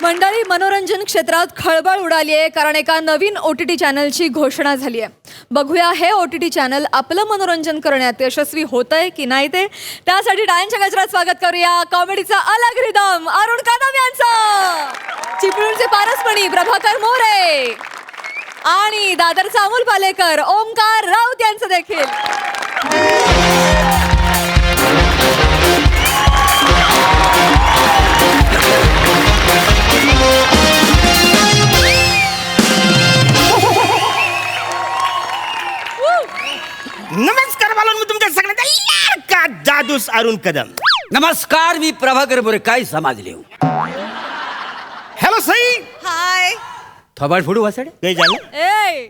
मंडळी, मनोरंजन क्षेत्रात खळबळ उडाली आहे कारण एका नवीन OTT चॅनलची घोषणा झाली आहे. बघूया हे OTT चॅनल आपलं मनोरंजन करण्यात यशस्वी होतंय की नाही ते. त्यासाठी टाळ्यांच्या गजरात स्वागत करूया कॉमेडीचा अलग रिदम अरुण कदम यांचं, चिपळूणचे पारसमणी प्रभाकर मोरे आणि दादरचा अमोल पालेकर ओमकार राऊत यांचं देखील. नमस्कार बालून, मी तुमच्या सगळ्यांचा लाडका जादूस अरुण कदम. नमस्कार, मी प्रभाकर मोरे. काय समजले? हॅलो सई. हाय. थोबाड फोडू वासाडे. काय झालं? ए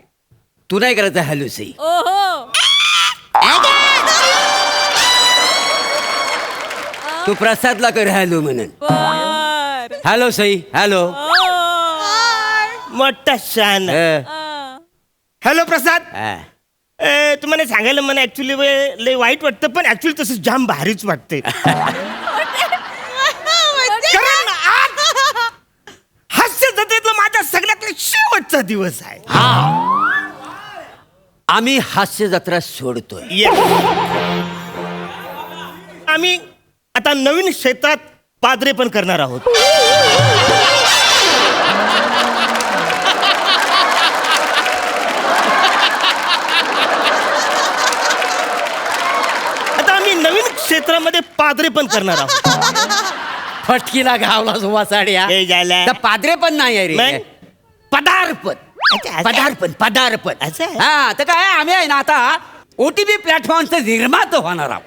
तू नाही करायचं हॅलो सई. ओहो. तू प्रसादला कर हॅलो म्हणून. बर. हॅलो सई. हॅलो. मोठा शान. हॅलो प्रसाद. तुम्हाला सांगायला मला ऍक्च्युली लय वाईट वाटतं, पण ऍक्च्युली तसं जाम भारीच वाटते. कारण आज हास्य जत्रेतला माझा सगळ्यात शेवटचा दिवस आहे. आम्ही हास्य जत्रा सोडतोय. Yes. आम्ही आता नवीन क्षेत्रात पादरे पण करणार आहोत. आता आम्ही नवीन क्षेत्रामध्ये पादरे पण करणार आहोत. फटकीला घावला वासाड्या. हे झालं. तर पादरे पण नाही आहे रे. मग? पदार्पण. अच्छा. पदार्पण. असं आहे? हा, तर काय आम्ही आहे ना आता OTP प्लॅटफॉर्मचं निर्माता होणार आहोत.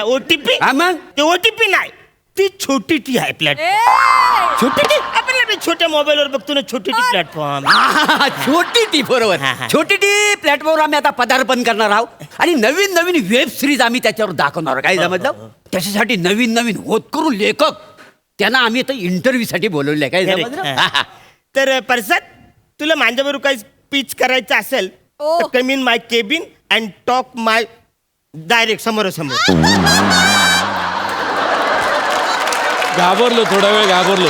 ओटीपी. हा मग? ते ओटीपी नाही, ती छोटी टी आहे प्लॅटफॉर्म. ए छोटी टी आपल्याला मी छोट्या मोबाईलवर बघतो ना, छोटी टी प्लॅटफॉर्म. छोटी टी बरोबर. हा, हा. छोटी टी प्लॅटफॉर्मवर आम्ही आता पदार्पण करणार आहोत आणि नवीन नवीन वेब सिरीज आम्ही त्याच्यावर दाखवणार आहोत. काय समजलं? त्याच्यासाठी नवीन नवीन होतकरू लेखक त्यांना आम्ही आता इंटरव्ह्यू साठी बोलवले. काय समजलं? हा. तर प्रसाद, तुला माझ्याबरोबर काही स्पीच करायचं असेल तर come in my cabin and talk my direct समोरासमोर. घाबरलो, थोडा वेळ घाबरलो.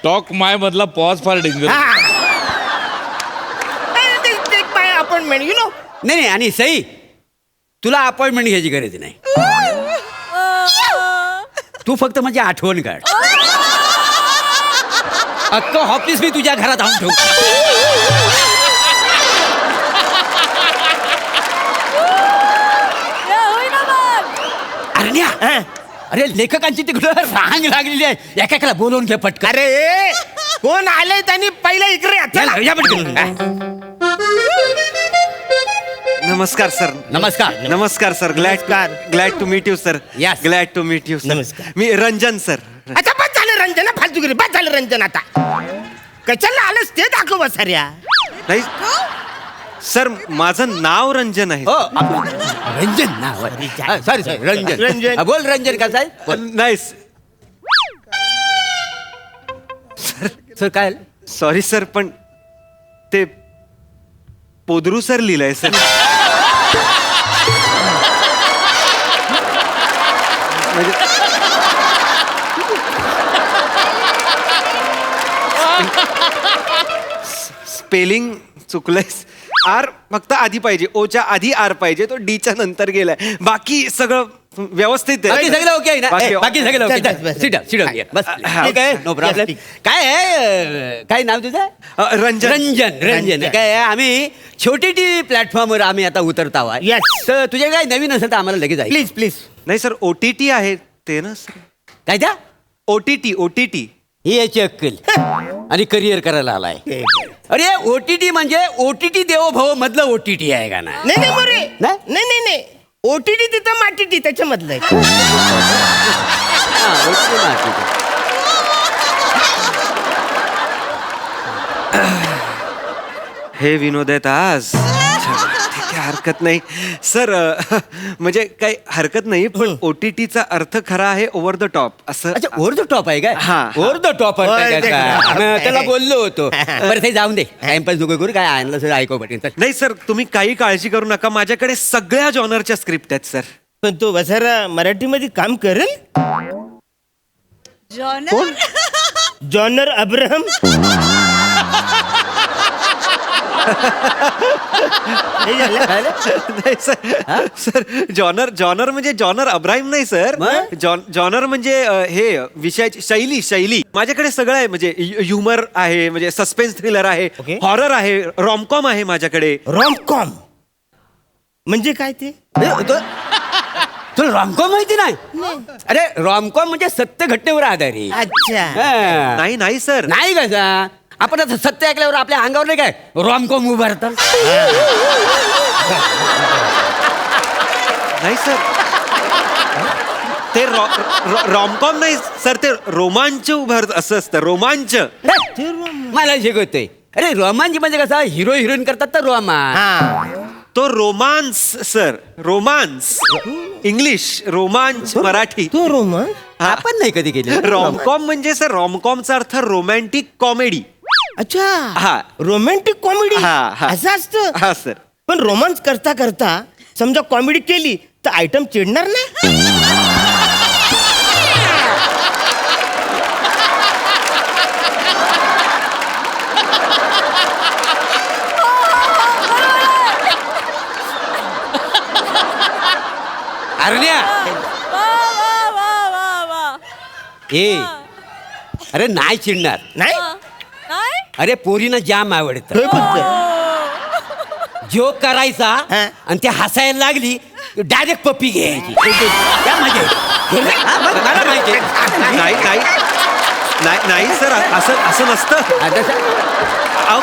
टॉक माय मधला पॉज फार danger. My appointment you know. नाही आणि सई, तुला अपॉइंटमेंट घ्यायची गरज नाही. तू फक्त माझी आठवण काढ. अख्खं ऑफिस मी तुझ्या घरात आणून ठेवू. अरण्या, अरे लेखकांची तिकडं रांग लागलेली आहे. एकाला बोलवून घे पटकन. अरे कोण आलंय त्यांनी पहिला इकडे या. चला. या पटकन. नमस्कार सर. नमस्कार. नमस्कार sir. Glad to meet you sir. Yes. Glad to meet you. नमस्कार. मी रंजन सर. आता बस झालं रंजन, फालतूगिरी बस झालं रंजन. आता कशाला आलंस ते दाखव साऱ्या. नाही सर, माझं नाव रंजन आहे. हो, रंजन नाव आहे. सॉरी रंजन. रंजन. हा, बोल रंजन कसा आहे? नाही सर काय? सॉरी सर, पण ते पोदरू सर लिहिलंय सर. स्पेलिंग चुकलंय. आर फक्त आधी पाहिजे, ओच्या आधी आर पाहिजे, तो डीच्या नंतर गेलाय. बाकी सगळं व्यवस्थित बाकी सगळं ओके आहे ना? बाकी- बाकी सगळं okay. Bus, bus. Sit down, sit down here. बस. हा. ठीक आहे, नो प्रॉब्लेम. ठीक. काय आहे, काय नाव तुझं? रंजन. रंजन. रंजन. काय आहे, आम्ही छोटी टी प्लॅटफॉर्मवर आम्ही आता उतरत आहोत. Yes. तर तुझे काय नवीन असेल तर आम्हाला लगेच आहे. Please please. नाही सर, OTT आहे ते ना सर. काय त्या? OTT. ही याची अक्कल आणि करिअर करायला आलाय. अरे OTT म्हणजे OTT देवो भव मधलं OTT आहे का ना? नाही नाही मोरे. नाही? नाही नाही नाही, OTT तिथं माटीटी त्याच्यामधलं आहे. हा, OTT ना, ठीक आहे. हे विनोद आहेत आज. ठीक आहे, हरकत नाही सर. म्हणजे काही हरकत नाही, पण OTTचा अर्थ खरा आहे ओव्हर द टॉप असं. अच्छा, ओव्हर द टॉप आहे काय? हा. Over the top Over the top. त्याला बोललो होतो. बरं ते जाऊन दे, टाइमपास नको करू. काय आणलं सर ऐकू पटेल. नाही सर, तुम्ही काही काळजी करू नका. माझ्याकडे सगळ्या जॉनरच्या स्क्रिप्ट आहेत सर. पण तो वसारा मराठीमध्ये काम करेल? Genre Abraham. हे झालं? नाही सर जॉनर म्हणजे जॉनर अब्राहिम नाही सर. जॉनर म्हणजे हे विषयाची शैली माझ्याकडे सगळं आहे. म्हणजे ह्युमर आहे, म्हणजे सस्पेन्स थ्रिलर आहे, Okay. हॉरर आहे, रॉमकॉम आहे माझ्याकडे. रॉमकॉम म्हणजे काय ते? तुला रॉमकॉम माहिती नाही? अरे रॉमकॉम म्हणजे सत्य घटनेवर आधारित. अच्छा. हा. नाही सर. नाही कसा आपण आता सत्य ऐकल्यावर आपल्या अंगावर नाही काय रॉमकॉम उभारतात. नाही सर, ते रॉमकॉम नाही सर, ते रोमांच उभारत असं असतं. रोमांच. मला शिकवतोय. अरे रोमांच म्हणजे कसा हिरो हिरोईन करतात तर रोमांच. हा. तो रोमांस सर. रोमांस इंग्लिश, रोमांच मराठी. तो रोमन. आपण नाही कधी केले. रॉमकॉम म्हणजे सर, रॉमकॉमचा अर्थ रोमॅन्टिक कॉमेडी. अच्छा. हा. रोमॅन्टिक कॉमेडी हा. असं असतं. हा सर. पण रोमांस करता करता समजा कॉमेडी केली तर आयटम चिडणार नाही? अरण्या ए अरे नाही चिडणार. नाही. अरे पोरीनं जाम आवडतं. होय फक्त. जोक करायचा हा. आणि ते हसायला लागली डायरेक्ट पप्पी घ्यायची. त्या मजा येते. हा, मग मला माहिती आहे. नाही सर, असं नसतं. अहो,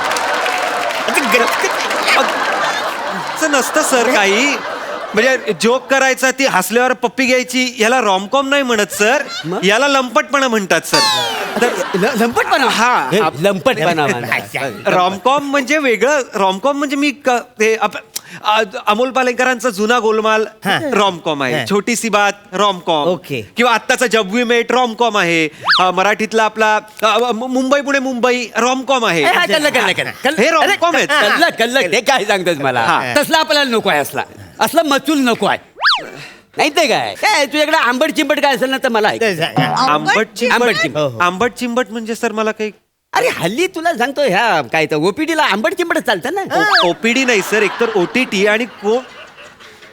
असं नसतं सर काही. म्हणजे जोक करायचा, ती हसल्यावर पप्पी घ्यायची, याला रॉमकॉम नाही म्हणत सर. मग? याला लंपटपणा म्हणतात सर. लंपटपणा. हा. हे, लंपटपणा म्हणा. रॉमकॉम म्हणजे वेगळं. रॉमकॉम म्हणजे मी ते अमोल पालेकरांचा जुना गोलमाल रॉमकॉम आहे. छोटीसी बात रॉमकॉम. Okay. किंवा आत्ताचा जब वी मेट रॉमकॉम आहे. मराठीतला आपला मुंबई पुणे मुंबई रॉमकॉम आहे. हे रॉमकॉम आहेत. कल्लक ते काय सांगतोस मला? हा. तसला आपल्याला नको आहे. असला मचूल नको आहे. नाही ते काय तुझ्याकडे आंबट चिंबट काय असेल ना तर मला ऐक. आंबट चिंबट. हो, हो. आंबट चिंबट म्हणजे सर मला काही अरे हल्ली तुला सांगतो ह्या काय तर ओपीडीला आंबट चिंबट चालतं ना. ओपीडी नाही सर, एकतर OTT. आणि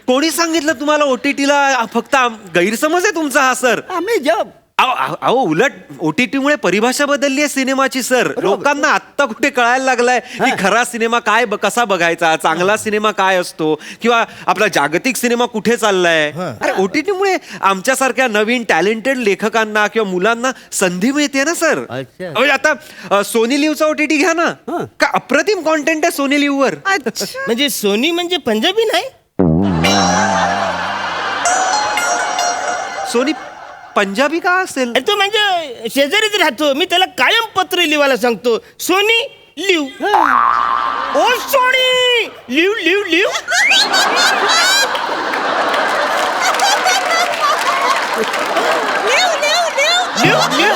कोणी सांगितलं तुम्हाला OTTला फक्त गैरसमज आहे तुमचा हा सर. आम्ही जब अहो उलट OTT मुळे परिभाषा बदलली आहे सिनेमाची सर. लोकांना आत्ता कुठे कळायला लागलाय की खरा सिनेमा काय कसा बघायचा, चांगला सिनेमा काय असतो, किंवा आपला जागतिक सिनेमा कुठे चाललाय. अरे OTT मुळे आमच्यासारख्या नवीन टॅलेंटेड लेखकांना किंवा मुलांना संधी मिळते ना सर. अच्छा. म्हणजे आता सोनी लिव्हचा OTT घ्या ना. का अप्रतिम कॉन्टेंट आहे सोनी लिव्हवर. म्हणजे सोनी म्हणजे पंजाबी नाही? सोनी पंजाबी का असेल? अरे तो म्हणजे शेजारीच राहतो. मी त्याला कायम पत्र लिवायला सांगतो, सोनी लिव. ओ सोनी लिव लिव लिव. लिव लिव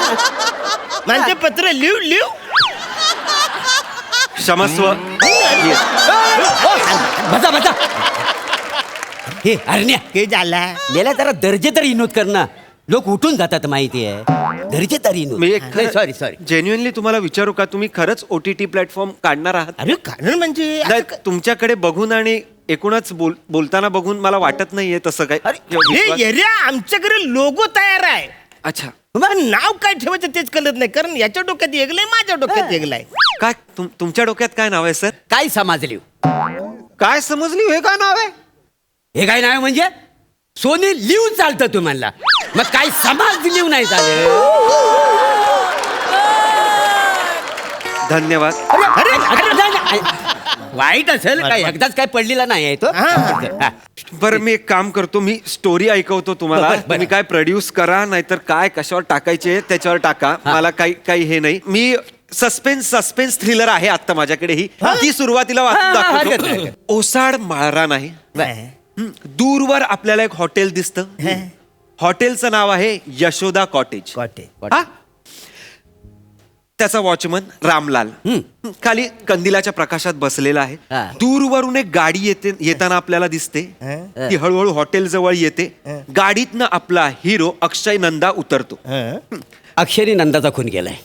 म्हणजे पत्र लिव लिव. क्षमस्व. बसा हे अरण्या हे झाला. गेल्या जरा दर्जे तर विनोद कर ना. लोक उठून जातात माहिती आहे. दर्जे तर विनोद. सॉरी जेन्युअनली तुम्हाला विचारू का, तुम्ही खरंच OTT प्लॅटफॉर्म काढणार आहात? अरे कारण म्हणजे नाही, तुमच्याकडे बघून आणि एकूणच बोलताना बघून मला वाटत नाहीये तसं काय. हे एरिया आमच्याकडे लोगो तयार आहे. अच्छा. पण नाव काय ठेवायचं तेच कळत नाही, कारण याच्या डोक्यात एकलंय, माझ्या डोक्यात एकलंय. काय तुमच्या डोक्यात काय नाव आहे सर? काय समजली? काय समजली? हे काय नाव आहे? हे काय नाव म्हणजे सोनी लिव चालतं तुम्हाला. मग काय समाज लिव नाही चालेल. धन्यवाद. अरे वाईट असेल काय एकदाच काय पडलेला नाही आहे तो. हा. बरं मी एक काम करतो, मी स्टोरी ऐकवतो तुम्हाला. बरं. तुम्ही काय प्रोड्यूस करा, नाहीतर काय कशावर टाकायचे त्याच्यावर टाका. मला काही हे नाही. मी सस्पेन्स थ्रिलर आहे आता माझ्याकडे ही. ती सुरुवातीला वाचून हरकत नाही. दाखवतो. ओसाड माळरा नाही. दूरवर आपल्याला एक हॉटेल दिसतं. हॉटेलचं नाव आहे यशोदा कॉटेज. कॉटे. हा? त्याचा वॉचमन रामलाल खाली कंदिलाच्या प्रकाशात बसलेला आहे. हा. दूरवरून एक गाडी येताना आपल्याला दिसते. ती हळूहळू हॉटेल जवळ येते. गाडीतनं आपला हिरो अक्षय नंदा उतरतो. अक्षरी नंदाचा खून केलाय.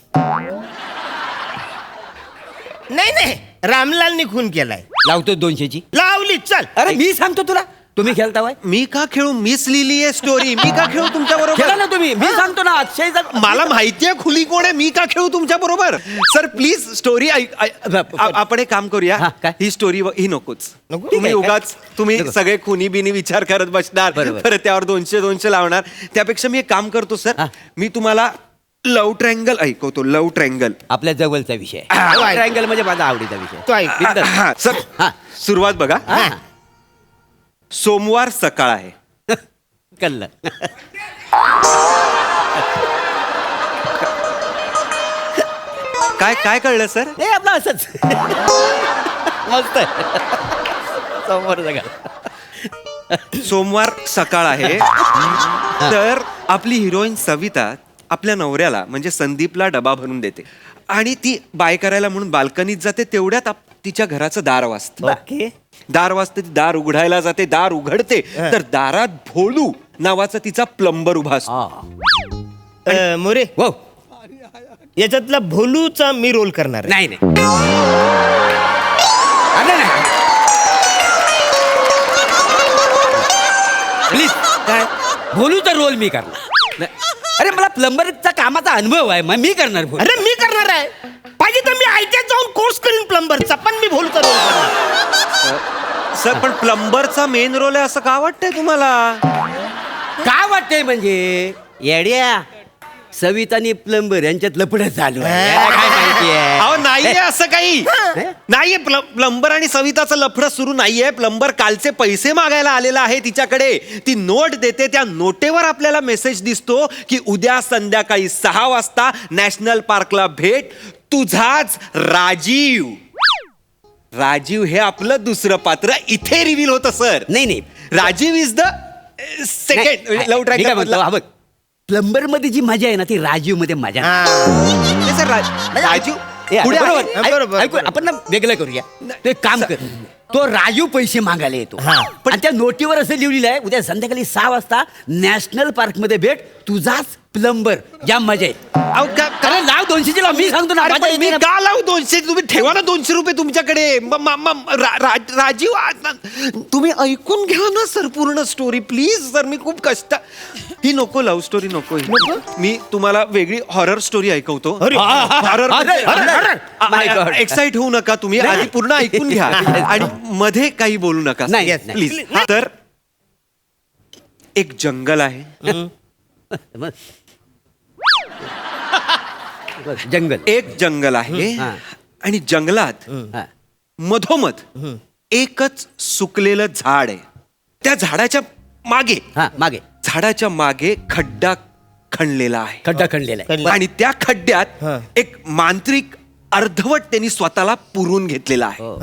नाही रामलालनी खून केलाय. लावतो 200ची. लावली चल. अरे मी सांगतो तुला, तुम्ही खेळतावाय. मी का खेळू? मीच लिहिली आहे स्टोरी. मी का खेळू तुमच्या खेळा बरोबर? ना तुम्ही. मी सांगतो ना अक्षयचा. मला माहितीये खुली कोण आहे. मी का खेळू तुमच्या बरोबर? सर प्लीज स्टोरी आपण एक काम करूया. हा, काय? ही स्टोरी ही नकोच. नको? तुम्ही ठीक आहे, उगाच तुम्ही नको. सगळे खुनी बिनी विचार करत बसणार. बरोबर. परत त्यावर 200 लावणार. त्यापेक्षा मी एक काम करतो सर. हा. मी तुम्हाला लव्ह ट्रँगल ऐकवतो. Love triangle. आपल्या जवळचा विषय. हा. ट्रायंगल म्हणजे माझा आवडीचा विषय. तो ऐक. बिनधास्त. सर हा. सुरुवात बघा. हा. सोमवार सकाळ आहे. कळलं. काय कळलं सर? हे आपलं असंच. मस्त आहे. समोर सगळं. सोमवार सकाळ आहे. तर आपली हिरोईन सविता आपल्या नवऱ्याला म्हणजे संदीपला डबा भरून देते आणि ती बाय करायला म्हणून बाल्कनीत जाते. तेवढ्यात तिच्या घराचं दार वाजतं. ओके. दार वाजते. ती दार उघडायला जाते. दार उघडते तर दारात भोलू नावाचा तिचा प्लंबर उभा असतो. मोरे हो. याच्यातला भोलूचा मी रोल करणार आहे. नाही नाही. अरे नाही. प्लीज. काय? भोलूचा रोल मी करणार. अरे मला प्लंबरचा कामाचा अनुभव आहे, मग मी करणार भोलू. अरे मी करणार आहे. पाहिजे तर मी आयटीआय जाऊन कोर्स करीन प्लंबरचा, पण मी भोलूचा रोल करणार. सर पण प्लंबरचा मेन रोल आहे असं का वाटतंय तुम्हाला? काय वाटतंय म्हणजे येड्या सवितानी प्लंबर यांच्यात लपडं चालू आहे. याला काय माहितीये? अहो नाहीये असं काही. नाहीये. प्लंबर आणि सविताचं लफडं सुरू नाहीये. प्लंबर कालचे पैसे मागायला आलेला आहे तिच्याकडे. ती नोट देते. त्या नोटेवर आपल्याला मेसेज दिसतो की उद्या संध्याकाळी 6 वाजता नॅशनल पार्कला भेट. तुझाच राजीव. राजीव हे आपलं दुसरं पात्र इथे रिव्हील होतं सर. नाही. Rajiv is the second love triangle. Plumber मध्ये जी मजा आहे ना ती राजीव मध्ये मजा सर राजीव ए, पुढे बरोबर. आहे. ऐक- बरोबर, ऐकू, आपण ना वेगळं करूया. तो एक काम कर. तो राजू पैसे मागायला येतो पण त्या नोटीवर असं लिहिलेलं आहे उद्या संध्याकाळी 6 वाजता नॅशनल पार्क मध्ये भेट तुझाच प्लंबर. जाम मजा आहे. अहो, कारण लाव 200 लाव. मी सांगतो ना अरे, मजा पण मी येते ना. का लावू 200? तुम्ही ठेवा ना 200 रुपये तुमच्याकडे. राजीव तुम्ही ऐकून घ्या ना सर पूर्ण स्टोरी प्लीज. सर मी खूप कष्ट. ही नको लव्ह स्टोरी नको. मी तुम्हाला वेगळी हॉरर स्टोरी ऐकवतो. अरे. हॉरर अरे, my God. एक्साइट होऊ नका तुम्ही. आधी पूर्ण ऐकून घ्या आणि मध्ये काही बोलू नका नाही, नाही. प्लीज. तर एक जंगल आहे. बस, जंगल. एक जंगल आहे हा. आणि जंगलात हा. मधोमध एकच सुकलेलं झाड आहे. त्या झाडाच्या मागे हा मागे झाडाच्या मागे खड्डा खणलेला आहे. खड्डा खणलेला आहे. आणि त्या खड्ड्यात हा. एक मांत्रिक अर्धवट त्यांनी स्वतःला पुरून घेतलेला आहे. हो.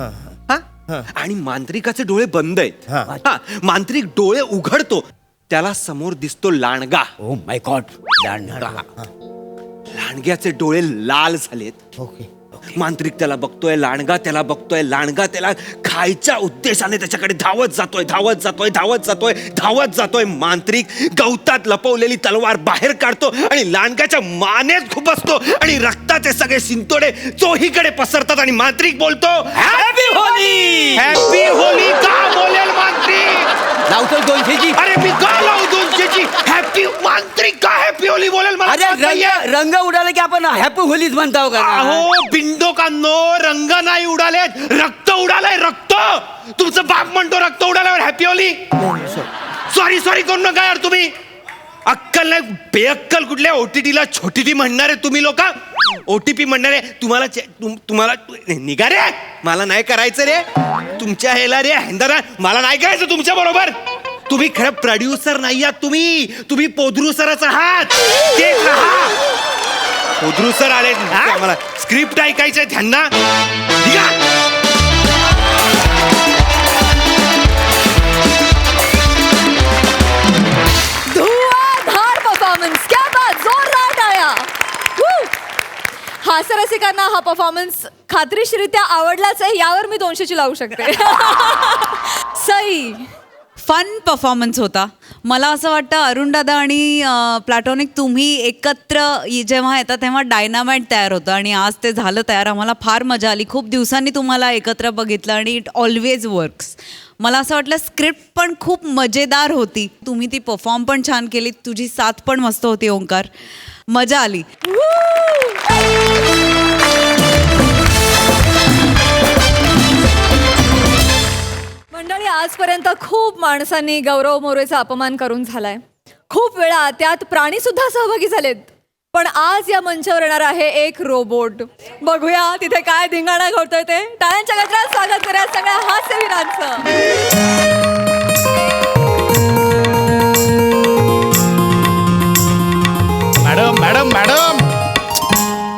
हा? आणि मांत्रिकाचे डोळे बंद आहेत. हा. हा, मांत्रिक डोळे उघडतो. त्याला समोर दिसतो लांडगा. ओ माय गॉड. लांडग्याचे डोळे लाल झालेत. ओके. मांत्रिक त्याला बघतोय. लांडगा त्याला बघतोय. लांडगा त्याला खायच्या उद्देशाने त्याच्याकडे धावत जातोय. मांत्रिक गवतात लपवलेली तलवार बाहेर काढतो आणि लांडग्याच्या मानेत खुपसतो आणि रक्ताचे सगळे शिंतोडे चोहीकडे पसरतात आणि मांत्रिक बोलतो हॅपी होली. Happy Holy. का बोलेल मांत्रिक? लावतो 200ची. अरे मी का लावू 200ची? हॅपी मांत्रिक का हॅपी होली बोलेल मला अरे कळत नाहीये. रंग उडाला की आपण हॅपी होलीच म्हणतो का? अहो बिंडोकांनो, रंग नाही उडालेत, रक्त उडालंय. रक्त. तुमचं बाप म्हणतो रक्त उडाल्यावर हॅपी होली. सॉरी करू नका यार तुम्ही. अक्कल नाही. बेअक्कल कुठल्या ओटीटीला छोटी टी म्हणणारे तुम्ही लोक. ओटीपी म्हणणारे तुम्हाला निघा रे. मला नाही करायचं रे तुमच्या हेला रे हेंदरा. मला नाही करायचं तुमच्या बरोबर. तुम्ही खरं प्रोड्युसर नाही आहात. तुम्ही पोद्रुसरच आहात. ते राहा. पोद्रुसर आले मला स्क्रिप्ट ऐकायचंय त्यांना. निघा. धुआंधार परफॉर्मन्स. क्या बात. जोरदार टाळ्या. Woo! हास्यरसिकांना हा परफॉर्मन्स खात्रीशीरित्या आवडलाच आहे, यावर मी 200ची लावू शकते. सई, फन परफॉर्मन्स होता. मला असं वाटतं अरुणदादा आणि प्लॅटॉनिक तुम्ही एकत्र जेव्हा येतात तेव्हा डायनामाइट तयार होतं आणि आज ते झालं तयार. आम्हाला फार मजा आली. खूप दिवसांनी तुम्हाला एकत्र बघितलं आणि इट ऑलवेज वर्क्स. मला असं वाटलं स्क्रिप्ट पण खूप मजेदार होती. तुम्ही ती परफॉर्म पण छान केली. तुझी साथ पण मस्त होती ओंकार. मजा आली. मंडळी, आजपर्यंत खूप माणसांनी गौरव मोरेचा अपमान करून झालाय. खूप वेळा त्यात प्राणी सुद्धा सहभागी झालेत. पण आज या मंचावर येणार आहे एक रोबोट. बघूया तिथे काय धिंगाणा घडतोय ते. टाळ्यांच्या गजरात स्वागत करूया सगळ्या हास्यवीरांचं. मॅडम मॅडम मॅडम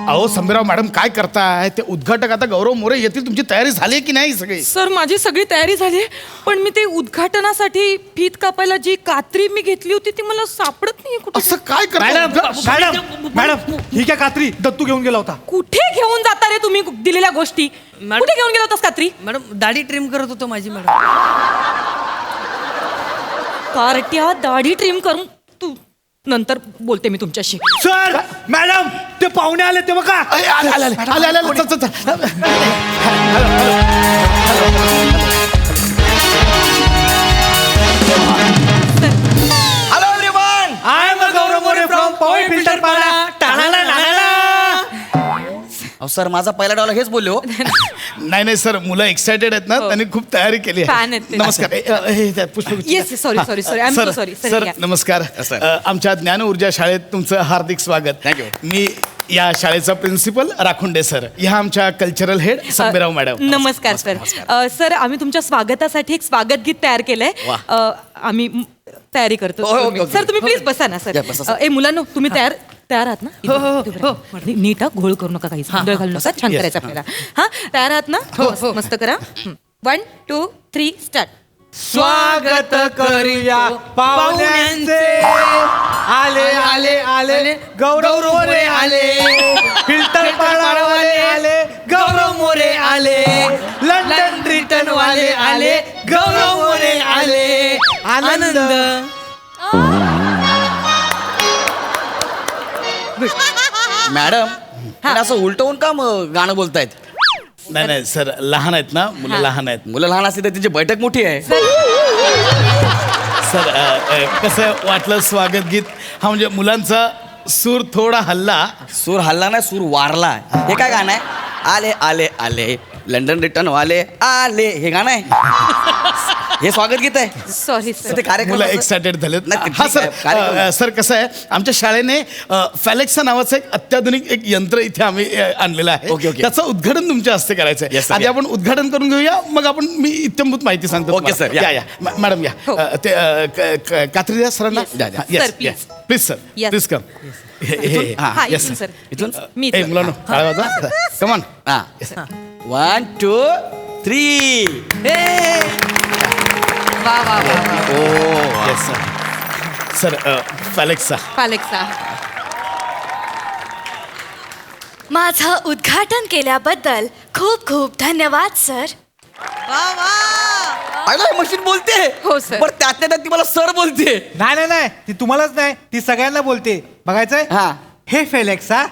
अहो संभीराव मॅडम काय करताय? ते उद्घाटक आता गौरव मोरे येतील. तुमची तयारी झाली की नाही सगळी? सर माझी सगळी तयारी झाली आहे, पण मी ते उद्घाटनासाठी फीत कापायला जी कात्री मी घेतली होती ती मला सापडत नाहीये कुठे. असं काय करताय? मॅडम ही काय कात्री दत्तू घेऊन गेला होता. कुठे घेऊन जाता रे तुम्ही दिलेल्या गोष्टी? कुठे घेऊन गेला होतास कात्री? मॅडम दाढी ट्रिम करत होतो माझी मॅडम. कार्ट्या दाढी ट्रिम करून तू नंतर बोलते मी तुमच्याशी. सर मॅडम ते पाहुणे आले ते बघा. आले. चल, चल, चल. Hello everyone, I am Gaurav More from point filter Pada. टाळाला टाळाला. अहो सर माझा पहिला डॉलर हेच बोलले हो. नाही सर, मुलं एक्सायटेड आहेत ना, त्यांनी खूप तयारी केली Fan आहे. आहेत ते. नमस्कार. पुष्प. Yes sorry sorry I am so sorry sir नमस्कार. आमच्या ज्ञान ऊर्जा शाळेत तुमचं हार्दिक स्वागत. Thank you. मी या शाळेचा प्रिन्सिपल राखुंडे सर. ह्या आमच्या कल्चरल हेड संभीराव मॅडम. नमस्कार सर. सर आम्ही तुमच्या स्वागतासाठी एक स्वागत गीत तयार केलंय. आम्ही तयारी करतो. ओके. सर तुम्ही प्लीज बसा ना सर. बसा, सर. ए मुलांनो तुम्ही तयार आहात ना? नीट गोळ करू नका, काही गोंधळ घालू नका. छान करायचं आपल्याला. हा तयार आहात ना? मस्त करा. 1 2 3 स्टार्ट. स्वागत करूया पाहुण्यांचे. आले आले आले गौरव मोरे आले. फिल्टर पाडावाले आले गौरव मोरे आले. लंडन रिटर्न वाले आले गौरव मोरे आले. आनंद. मॅडम पण असं उलटवून का गाणं बोलतायत? नाही सर, लहान आहेत ना मुलं, लहान आहेत. मुलं लहान असते तर तिची बैठक मोठी आहे. सर कसं वाटलं स्वागत गीत? हा म्हणजे मुलांचा सूर थोडा हल्ला. सूर हल्ला नाही, सूर वारला. हे काय गाणं आहे? आले आले आले लंडन रिटर्न वाले आले, हे गाणं आहे. हे स्वागत गीत आहे. Sorry sir. ते कार्यक्रम मुलं एक्सायटेड झालेत. नाही, हा ठीक आहे, सर. कार्यक्रम. सर कसं आहे, आमच्या शाळेने फॅलेक्सा नावाचं एक अत्याधुनिक एक यंत्र इथे आम्ही आणलेलं आहे. Okay, okay. त्याचं उद्घाटन तुमच्या हस्ते करायचं आहे. Yes, sir. आधी आपण उद्घाटन करून घेऊया, मग आपण मी इत्यंभूत माहिती सांगतो. ओके, तुम्हाला. sir. या. या मॅडम या. ते कात्री द्या सरांना. द्या, द्या. Yes, Sir, please. yes. Please sir. Yes. Please come. हा, Yes, इथून sir. सर. इथून मी ए मुलांनो, टाळ्या वाजवा. Come on. हा 1 2 3. वा वा वा वा. Yes, sir. सर फॅलेक्सा. अलेक्सा. माझं उद्घाटन केल्याबद्दल खूप खूप धन्यवाद सर. मशीन बोलते. हो, sir. पण त्यातल्या त्यात ती मला सर बोलते. नाही ती तुम्हालाच नाही, ती सगळ्यांना बोलते. बघायचंय? हा. हे फेलेक्सा.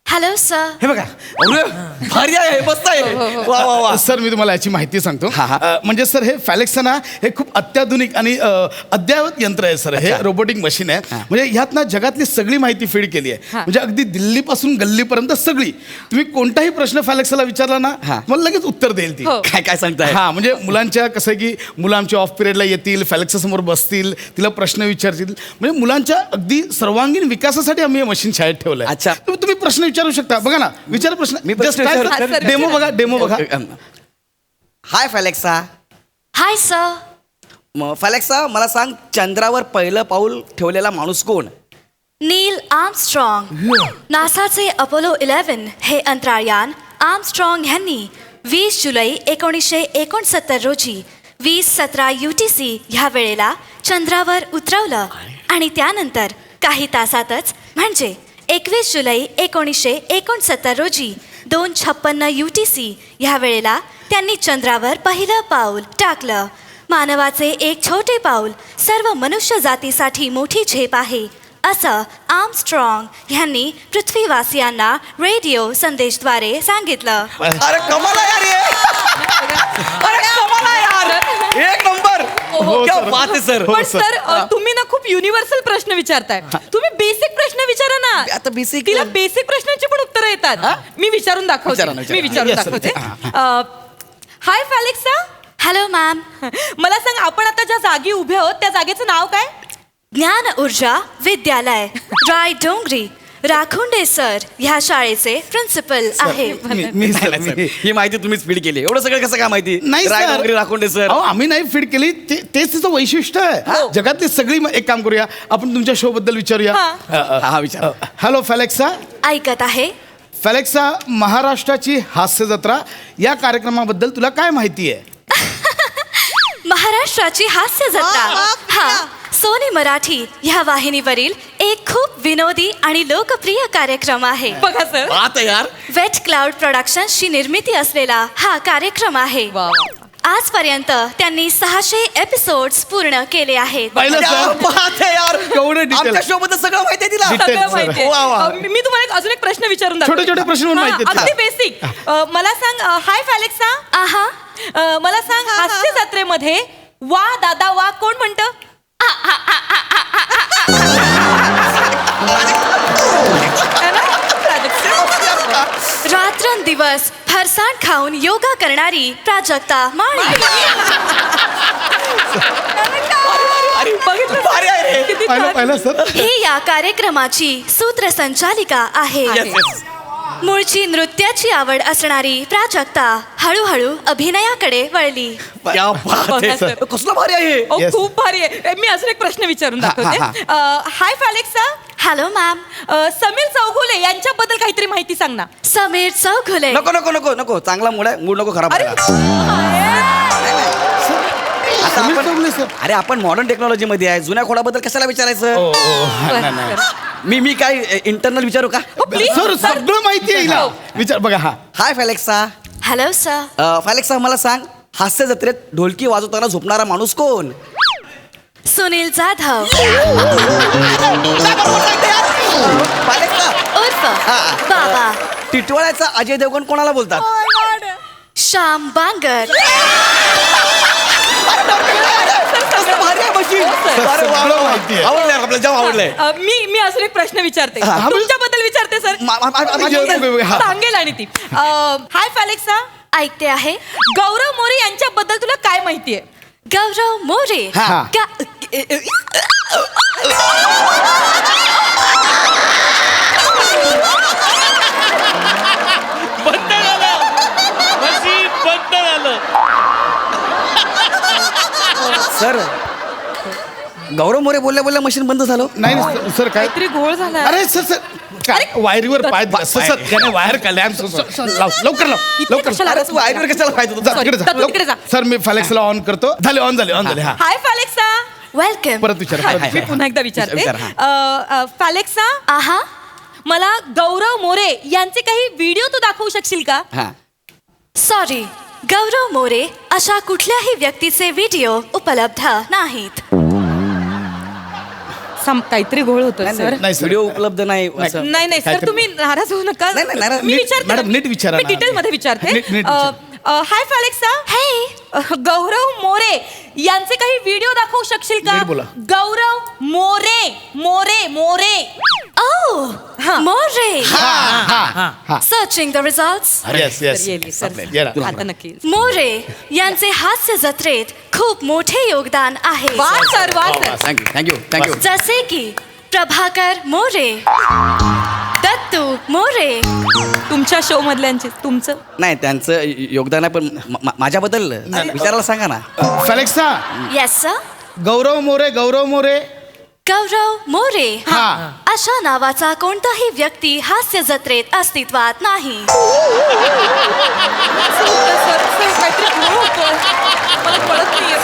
Hello sir. हे बघा. अरे भारी आहे, मस्त आहे. वा वा वा. सर मी तुम्हाला याची माहिती सांगतो. हा, हा. म्हणजे सर हे फॅलेक्सा ना हे खूप अत्याधुनिक आणि अद्ययावत यंत्र आहे सर. हे रोबोटिक मशीन आहे. म्हणजे ह्यात ना जगातली सगळी माहिती फीड केली आहे. म्हणजे अगदी दिल्लीपासून गल्लीपर्यंत सगळी. तुम्ही कोणताही प्रश्न फॅलेक्साला विचारला ना, हा. मला लगेच उत्तर देईल ती. काय काय सांगताय? हा म्हणजे मुलांच्या कसं आहे की मुलं आमच्या ऑफ पिरियडला येतील, फॅलेक्सा समोर बसतील, तिला प्रश्न विचारतील. म्हणजे मुलांच्या अगदी सर्वांगीण विकासासाठी आम्ही हे मशीन शाळेत ठेवलंय. अच्छा. तुम्ही प्रश्न विचारू शकता. बघा ना, विचार प्रश्न. मी प्रश्न विचारू? डेमो बघा, डेमो बघा. हाय फॅलेक्सा. Hi sir. फॅलेक्सा मला सांग, चंद्रावर पहिलं पाऊल ठेवलेला माणूस कोण? नील आर्मस्ट्रॉंग. नासाचे अपोलो 11 हे अंतराळयान आर्मस्ट्रॉंग यांनी 20 जुलै 1969 रोजी 20:17 UTC ह्या वेळेला चंद्रावर उतरवलं आणि त्यानंतर काही तासातच म्हणजे 21 जुलै 1969 रोजी 2:56 UTC ह्या वेळेला त्यांनी चंद्रावर पहिलं पाऊल टाकलं. मानवाचे एक छोटे पाऊल सर्व मनुष्य जातीसाठी मोठी झेप आहे असं आर्मस्ट्रॉंग ह्यांनी पृथ्वीवासियांना रेडिओ संदेशद्वारे सांगितलं. अरे कमाल आहे यार हे. अरे कमाल आहे यार, एक नंबर. क्या बात आहे सर. पण सर तुम्ही ना खूप युनिव्हर्सल प्रश्न विचारताय. तुम्ही बेसिक प्रश्न विचारा ना. आता basic- तिला बेसिक प्रश्नांची पण उत्तरं येतात. मी विचारून दाखवते. विचारा ना, विचारा. मी विचारून दाखवते. Hi Falexa. Hello ma'am. मला सांग, आपण आता ज्या जागी उभे आहोत त्या जागेचं नाव काय? ज्ञान ऊर्जा विद्यालय राय डोंगरी. राखुंडे सर ह्या शाळेचे प्रिन्सिपल आहे. मी सर, मी- ही माहिती तुम्हीच फीड केली. एवढं सगळं कसं काय माहिती? नाही राय सर. डोंगरी राखोंडे सर. अहो, आम्ही नाही फीड केली, तेच तिचं वैशिष्ट्य आहे. जगातली सगळी एक काम करूया, आपण तुमच्या शो बद्दल विचारूया. हा विचार. हॅलो फॅलेक्सा. ऐकत आहे. फॅलेक्सा, महाराष्ट्राची हास्य जत्रा या कार्यक्रमाबद्दल तुला काय माहिती आहे? महाराष्ट्राची हास्य जत्रा हा सोनी मराठी ह्या वाहिनीवरील एक खूप विनोदी आणि लोकप्रिय कार्यक्रम आहे. बघा सर. बात आहे यार. वेट क्लाउड प्रोडक्शन्सची निर्मिती असलेला हा कार्यक्रम आहे. आजपर्यंत त्यांनी 600 एपिसोड्स पूर्ण केले आहेत. पाहिलं क्या सर? बात आहे यार. केवढं detail. आमच्या शो बद्दल सगळं माहिती आहे तिला. Detail. सगळं सर. माहितीये. वा, वा. मी तुम्हाला अजून एक प्रश्न विचारून दाखवते. छोटे-छोटे प्रश्न पण हा, माहिती आहेत. अगदी बेसिक. मला सांग, हाय फॅलेक्सा. आहा. मला सांग, हास्य जत्रेमध्ये वा दादा वा कोण म्हणतं? रात्रंदिवस फरसाण खाऊन योगा करणारी प्राजक्ता माळी. बघितलं भारी आहे रे. किती पाहिलं छान. पाहिलं सर? ही या कार्यक्रमाची सूत्रसंचालिका आहे. मूळची नृत्याची आवड असणारी प्राजक्ता हळूहळू अभिनयाकडे वळली. क्या बात आहे बघा सर. सर. कसलं भारी आहे हे. ओ, खूप भारी आहे. मी अजून एक प्रश्न विचारून दाखवते. Hi Falexa. Hello ma'am. Sameer Chougule यांच्याबद्दल काहीतरी माहिती सांग ना. समीर चौघुले. नको नको नको नको. चांगला मूड आहे. मूड नको खराब अरे करायला. आता समीर आपण- चौगुले सर. अरे आपण मॉडर्न टेक्नॉलॉजी मध्ये आहे. जुन्या खोडाबद्दल कशाला विचारायचं? बरं, बरं. मी काय इंटरनल विचारू का? हो, please, सर सर. सगळं माहिती आहे हिला. विचार बघा. हा हाय फॅलेक्सा. Hello sir. फॅलेक्सा मला सांग, हास्य जत्रेत ढोलकी वाजवताना झोपणारा माणूस कोण? सुनील जाधव फॅलेक्सा. उर्फ हा. बाबा. टिटवाळ्याचा अजय देवगण कोणाला बोलतात? श्याम बांगर. कसलं भारी आहे मशीन. अरे वा, सगळं वा. माहिती आहे. आवडलंय आपल्याला, जाम आवडलंय. मी अजून एक प्रश्न विचारते. हा. तुमच्याबद्दल विचारते सर. हा. सांगेल आणि ती. हाय फॅलेक्सा. ऐकते आहे. गौरव मोरे यांच्याबद्दल तुला काय माहितीये? गौरव मोरे. हा. बंद झालं मशीन बंद झालं. सर गौरव मोरे बोलल्या बोलल्या मशीन बंद झालं. नाही नाही, सर काय? काहीतरी घोळ झाला. अरे सर सर काय वायरीवर पाय दिला. सर सर त्याने वायर काढल्या. लवकर लाव लवकर. कशाला अरे तू आयडिया कशाला पाहिजे जा, तुझा? तिकडे जा. जा, तिकडे जा. सर मी फॅलेक्सला ऑन करतो. झाले ऑन झाले हा. हाय फॅलेक्सा. वेलकम. परत विचार परत मी विचार. पुन्हा एकदा विचारते. विचार, फॅलेक्सा, आहा. मला गौरव मोरे यांचे काही व्हिडिओ तू दाखवू शकशील का? हा. सॉरी, गौरव मोरे अशा कुठल्याही व्यक्तीचे व्हिडिओ उपलब्ध नाहीत. काहीतरी घोळ होतो सर. नाही सर. व्हिडिओ उपलब्ध नाही असं. नाही नाही सर, तुम्ही नाराज होऊ नका. नाही, नाही, नाराज- मी नीट- विचारते. मॅडम, नीट विचारा मी ना. डिटेल मध्ये विचारते. नीट विचारा. हाय फॅलेक्सा. हे गौरव मोरे यांचे काही व्हिडिओ दाखवू शकशील का? नीट बोला. गौरव मोरे मोरे मोरे. ओ हा. मोरे. हा. Searching the results. Yes yes. येईल, सर. येणार. आता नक्की. मोरे यांचे हास्य जत्रेत खूप मोठे योगदान आहे. वा सर, वा सर. Thank you thank you thank you. जसे की प्रभाकर मोरे, दत्तू मोरे. तुमच्या शो मधल्यांचे तुमचं. नाही त्यांचं योगदान आहे, पण माझ्याबद्दल विचारायला सांगा ना. फॅलेक्सा, येस सर. गौरव मोरे गौरव मोरे. गौरव मोरे हा. अशा नावाचा कोणताही व्यक्ती हास्य जत्रेत अस्तित्वात नाही. सर, काहीतरी घोळ होतोय. मला कळत नाहीये.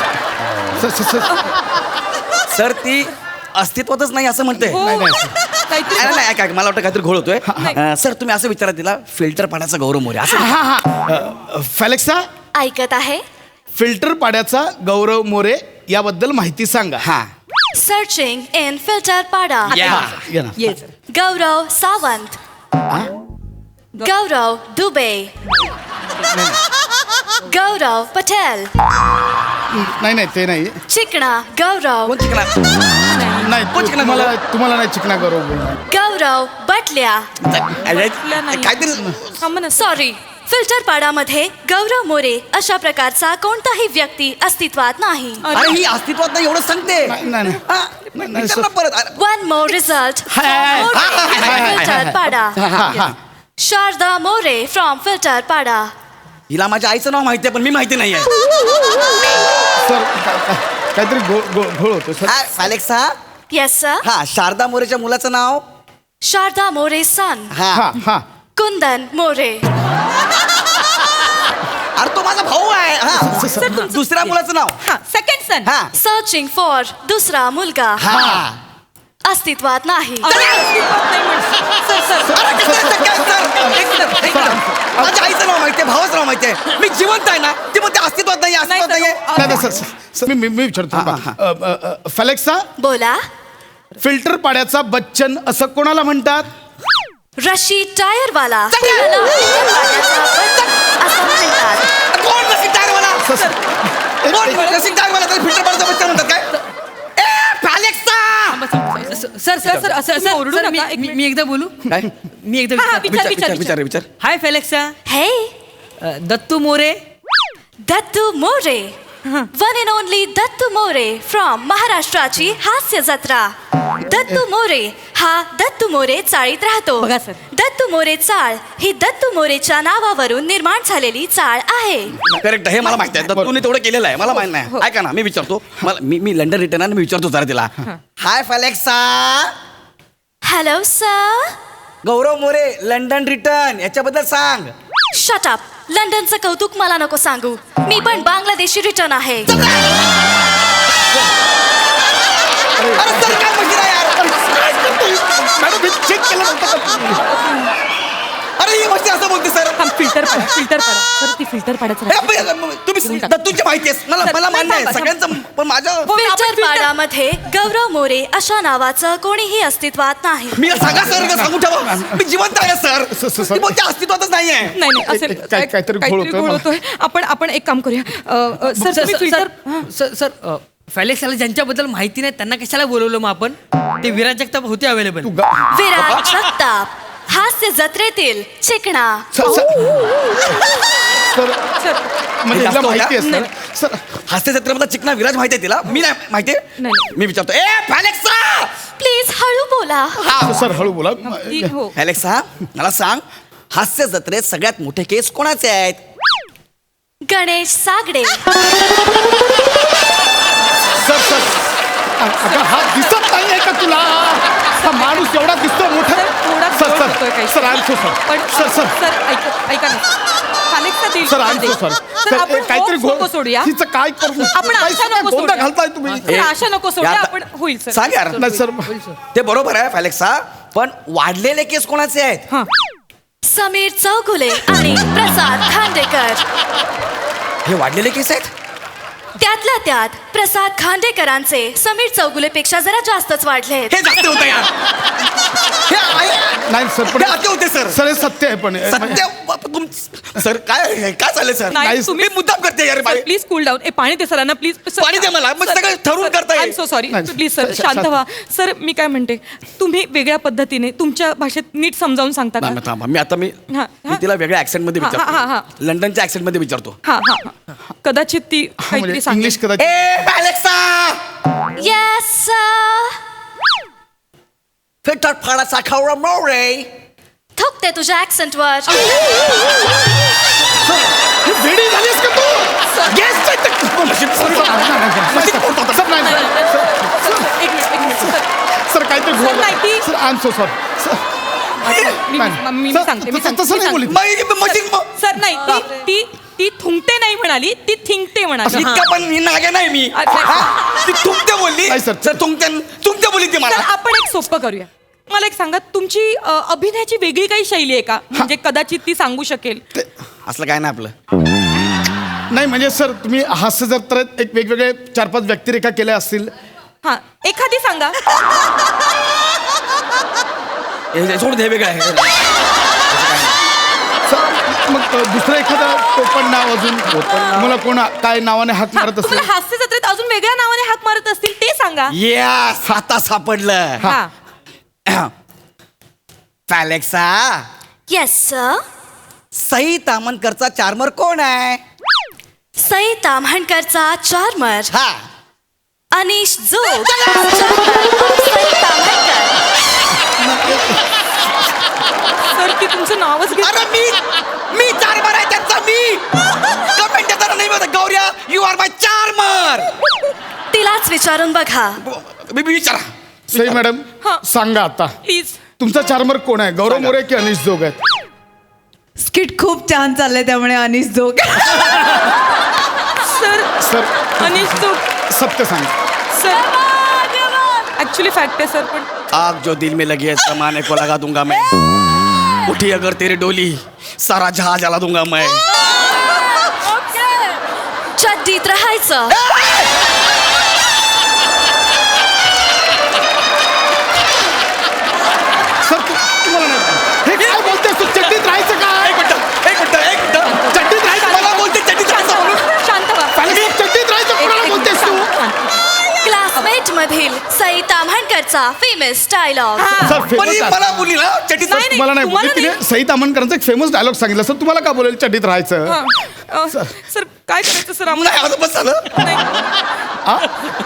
सर सर सर सर ती अस्तित्वातच नाही असं म्हणते हो. काहीतरी नाही ऐका मला वाटतं काहीतरी घोळ होतोय सर तुम्ही असं विचारा तिला फिल्टर पाण्याचा गौरव मोरे असं हा हा फेलेक्सा ऐकत आहे फिल्टर पाड्याचा गौरव मोरे याबद्दल माहिती सांगा. हा सर्चिंग इन फिल्टर पाडा या या ना. येस गौरव सावंत गौरव दुबे गौरव पटेल नाही ते नाही चिकना गौरव कोण चिकना नाही कोण चिकना तुम्हाला नाही चिकना गौरव बोलणार. गौरव बटल्या काहीतरी थांब ना सॉरी फिल्टर पाडामध्ये गौरव मोरे अशा प्रकारचा कोणताही व्यक्ती अस्तित्वात नाही. अरे ही अस्तित्वात नाही एवढं सांगते नाही. हा, विचार ना परत अरे, वन मोर रिझल्ट हाय. फिल्टर पाडा हा. शारदा मोरे फ्रॉम फिल्टर पाडा हिला माझ्या आईचं नाव माहिती आहे पण मी माहिती नाहीये सर काहीतरी घोळ होतो सर. अलेक्सा येस सर हा शारदा मोरेच्या मुलाचं नाव शारदा मोरे सन हा हा कुंदन मोरे अरे तो माझा भाऊ आहे हा दुसऱ्या मुलाचं नाव हा सेकंड सन हा सर्चिंग फॉर दुसरा मुलगा हा अस्तित्वात नाही. माझ्या आईचं नाव माहितीये भावाचं नाव माहितीये मी जिवंत आहे ना ती म्हणते अस्तित्वात नाही अस्तित्वात नाहीये नाही सर मी विचारतो फेलेक्सा बोला फिल्टर पाड्याचा बच्चन असं कोणाला म्हणतात. रशी टायरवाला त्याला filter पाड्याचा बच्चन असं म्हणतात. कोण रसिक टायरवाला कोण रसिक टायरवाला तर फिल्टर पाण्याचा बच्चा म्हणतात काय ए अलेक्सा सर ओरडू नका. मी एकदा बोलू काय मी एकदा हा, विचार- विचार हाय फेलेक्सा हे Dattu More Dattu More one and only Dattu More from महाराष्ट्राची हास्य जत्रा. दत्तू मोरे हा दत्तू मोरे चाळीत राहतो. बघा सर. दत्तू मोरे चाळ ही दत्तू मोरेच्या नावावरून निर्माण झालेली चाळ आहे. करेक्ट हे मला माहिती आहे दत्तूने तेवढं केलेलं आहे मला माहिती नाही ऐका ना मी विचारतो मला मी लंडन रिटर्न आणि मी विचारतो जरा तिला हाय फेलेक्सा हॅलो सर गौरव मोरे लंडन रिटर्न याच्याबद्दल सांग शट अप. लंडनचं कौतुक मला नको सांगू. मी पण बांगलादेशी रिटर्न आहे. अरे सर काय म्हणते ना यार मॅडम चेक केलं नव्हतं. अरे ही गोष्टी असं बोलते सर फिल्टर पाडा सर ती फिल्टर पाडायचं तुम्ही दत्तूची माहिती आहे मला मान्य आहे सगळ्यांचं पण माझं फिल्टर पाडामध्ये गौरव मोरे अशा नावाचं कोणीही अस्तित्वात नाही. मी सांगा सर सांगू ठेवा मी जिवंत आहे सर. सर बोलते अस्तित्वातच नाहीये नाही असेल काहीतरी घोळ होतोय. आपण एक काम करूया सर तुम्ही फिल्टर सर फेलेक्साला ज्यांच्याबद्दल माहिती नाही त्यांना कशाला बोलवलं मग आपण ते विराज जगताप होते अवेलेबल विराज जगताप हास्य जत्रेतील चिकणा. म्हणजे जास्त हिला माहिती आहे होतं? सर. सर हास्य जत्रेमधला चिकना विराज माहिती आहे तिला मी नाही माहिती नाही. मी विचारतो ए फेलेक्सा प्लीज हळू बोला. सर हळू बोला. हो फेलेक्सा मला सांग हास्य जत्रेत सगळ्यात मोठे केस कोणाचे आहेत गणेश सागडे. सर अगं हा दिसत नाहीये का तुला हा माणूस एवढा दिसतो मोठा. थोडा सर घोळ होतोय काही. सर आय एम सो पण सर सर सर ऐका ना Alexa देईल. Sir I am so sir, sir आपण काहीतरी hopes नको सोडूया. तिचं काय करू आपण आशा नको गोंधळ सोडूया. घालताय तुम्ही. सर, आशा नको सोडूया यार, आपण होईल सर. सांग यार नाही सर ते बरोबर आहे फेलेक्सा पण वाढलेले केस कोणाचे आहेत हां समीर चौगुले आणि प्रसाद खांडेकर. हे वाढलेले केस आहेत त्यातल्या त्यात प्रसाद खांडेकरांचे समीर चौगुलेपेक्षा जरा जास्तच वाढलेत. हे जास्त होतं यार नाही सर पण हे अति होते सर सर हे सत्य आहे पण सत्य सर काय चाललंय नाही, सर तुम्ही- मी मुद्दाम करते यार बाई. प्लीज कूल डाऊन पाणी दे सरांना प्लीज पाणी दे मला. मग सगळं ठरवून करता येईल. सो सॉरी नाही, प्लीज सर सर, शांत सर. व्हा सर मी काय म्हणते तुम्ही वेगळ्या पद्धतीने तुमच्या भाषेत नीट समजावून सांगता का थांबा, थांबा. मी हा, मी तिला वेगळ्या ऍक्सेंट मध्ये हा, हा, हा. विचारतो लंडनच्या ऍक्सेंट मध्ये विचारतो हा हा हा. कदाचित ती काहीतरी सांगेल. इंग्लिश कदाचित hey Alexa yes sir. Filter फाडाचा खवरा मोरे थुकते तुझ्या ऍक्सेंट वर. हे वेडी झालीस का तू एक मिनिट सर सर काहीतरी सर, नाही ती- sir I am so sorry मी सांगते तसं नाही बोलीत. सर नाही ती ती थुंकते नाही म्हणाली, ती थिंकते म्हणाली. इतका पण मी नागे नाही मी. ती तुमते बोलली. नाही, सर. सर तुमते बोलली ती तर मला. आपण एक सोपं करूया. मला एक सांगा, तुमची अभिनयाची वेगळी काही शैली आहे का, म्हणजे कदाचित ती सांगू शकेल. असलं काय नाही आपलं. नाही म्हणजे सर तुम्ही हास्य जत्रेत एक वेगवेगळे 4-5 व्यक्तिरेखा केल्या असतील. हा एखादी सांगा. सोड दे वेगळं आहे. सर मग दुसरं एखादं टोपण नाव अजून मला कोण काय नावाने हाक मारत असेल. तुम्हाला हास्य जत्रेत अजून वेगळ्या नावाने हाक मारत असतील ते सांगा. येस आता सापडलं. हा फॅलेक्सा, येस सर. सई तामणकरचा चार्मर कोण आहे? सई ताम्हणकरचा चार्मर हा अनिश जोग. सई ताम्हणकर. सर ती तुमचं नावच घेत. अरे मी चार्मर आहे त्यांचा. मी कमेंट देताना नाही म्हणत गौऱ्या यू आर माय चार्मर. तिलाच विचारून बघा. मी विचारा. सई मॅडम हा. सांगा आता प्लीज. तुमचा चार्मर कोण आहे, गौरव मोरे की अनिश जोग आहेत? स्किट खूप छान चाललंय त्यामुळे अनिश जोग. सर सर अनिश जोग. सत्य सांगा. सर ऍक्च्युली फॅक्ट आहे सर, पण आग जो दिल में लगी है जमाने को लगा दूंगा मैं. उठी अगर तेरी डोली सारा जहाज जला दूंगा मैं. चड्डीत राहायचं. सर तुम्हाला नाही हे काय बोलतेस तू, चड्डीत राहायचं काय? एक मिनिट चड्डीत राहायचं मला बोलते. चड्डीत राहायचं म्हणून. शांत व्हा. चड्डीत राहायचं कोणाला बोलतेस तू? क्लासमेट मधील सई ताम्हणकरचा फेमस डायलॉग. सर पण फेमस ही मला बोलली ना चड्डीत. नाही, नाही, मला नाही बोलली. तुम्हाला तिने सई ताम्हणकरांचा एक फेमस डायलॉग सांगितलं. सर तुम्हाला का बोलेल चड्डीत राहायचं? सर काय करायचं सर नाही आता बस झालं. नाही.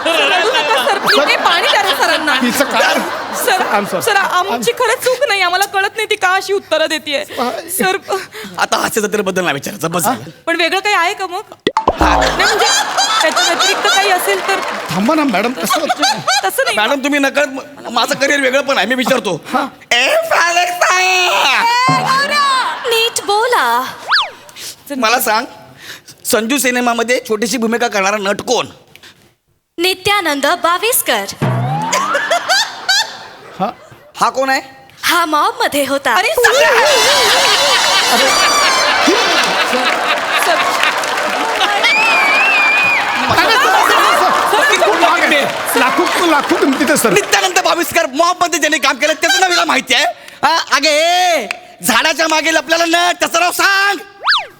सर, रडू नका सर, प्लीज. नाही, पाणी द्या रे सरांना. तिचं काय? I'm sir sorry. सर आमची खरंच चूक नाही, आम्हाला कळत नाही ती का अशी उत्तरं देते सर. आता हास्य जत्रेबद्दल नाही विचारायचं बस झालं. पण वेगळं काही आहे का मग? नाही म्हणजे त्याच्या व्यतिरिक्त काही असेल तर. थांबा ना मॅडम कसं तसं नाही. मॅडम तुम्ही नकळत माझं करिअर वेगळं पण आहे. मी विचारतो. ए फॅलेक्सा, नीट बोला. मला सांग संजू सिनेमामध्ये छोटीशी भूमिका करणारा नट कोण? नित्यानंद बाविस्कर. हा कोण आहे? हा मॉब मध्ये होता. अरे लाखो किमतीचे सर. नित्यानंद बाविस्कर मॉब मध्ये ज्याने काम केलं त्याचं नाव मला माहिती आहे. अगे झाडाच्या मागे लपलेलं नट त्याचं नाव सांग.